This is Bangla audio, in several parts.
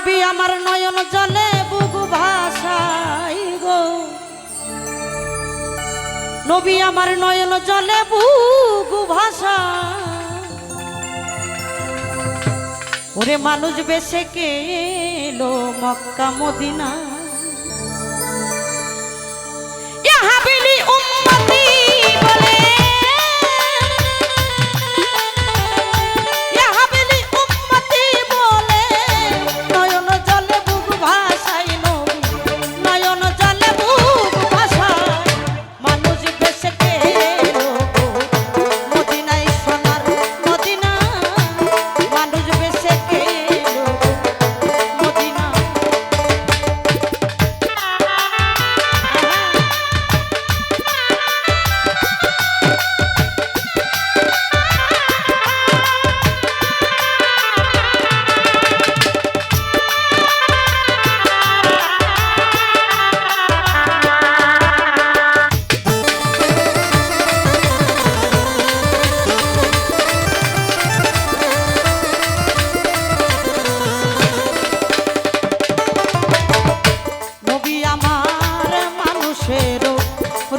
নবী আমার নয়ন জলে বুকু ভাষাই গো, নবী আমার নয়ন জলে বুকু ভাষা। ওরে মানুষ বেশে কে এলো মক্কা মদিনা, ইহাবিলি উম্মতি বলে, ইহাবিলি উম্মতি বলে, নয়ন জলে বুক ভাষাই নবী, নয়ন জলে বুক ভাষায়। মানুষ বেশে কে এলো মদিনায় সোনার মদিনা, মানুষ বেশে কে এলো মদিনা।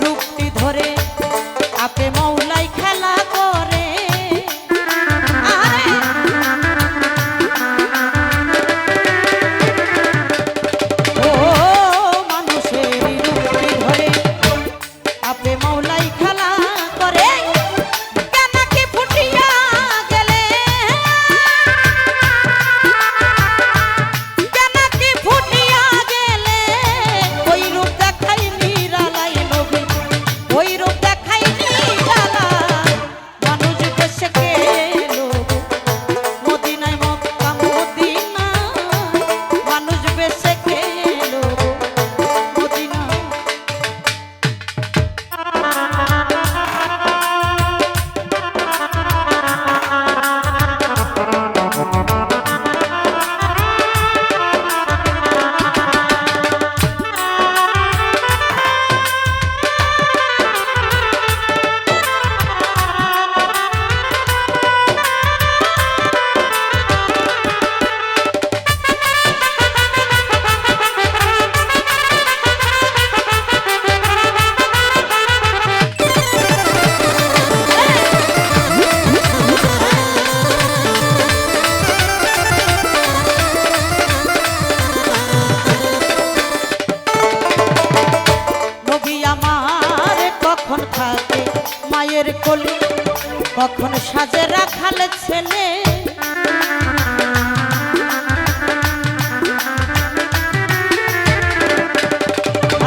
রূপটি ধরে আপে মৌলাই খেলা করে, ও মানুষের রূপটি ধরে আপে মৌলাই খেলা করে। কেন কি ফুটিয়া গেলে, কেন কি ফুটিয়া গেলে, ওই রূপ দেখাই নিরালাই নবী, ওই রূপ দেখাই নিরালাই। মানুষ বেশে কে এলো মদিনায় মক্কা মদিনা, মানুষ বেশে কে এলো মদিনা। কখন থাকে মায়ের কোলে, কখন সাজে রাখাল ছেলে,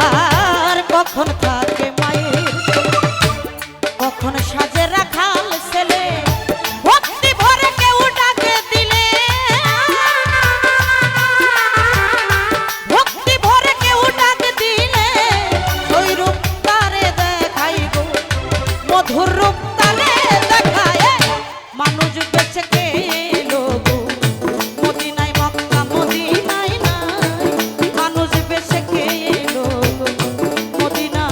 আর কখন থাকে মায়ের কোলে, কখন সাজে রাখাল ছেলে। ভক্তি ভরে কেউ ডাকে দিলে, ভক্তি ভরে কেউ ডাকে দিলে, ওই রূপ মধুর রূপ তালে দেখায়। মানুষ বেঁচে কে এলো মদিনায় মক্কা মদিনায় নাই, মানুষ বেঁচে কে এলো মদিনা।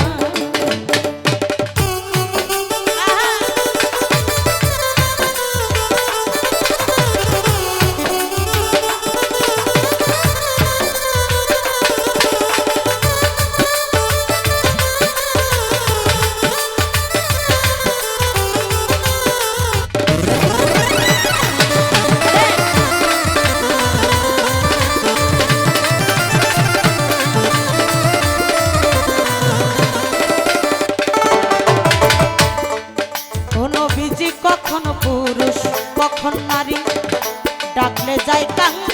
কখন পুরুষ কখন নারী, ডাকলে যায় কাঙ্গ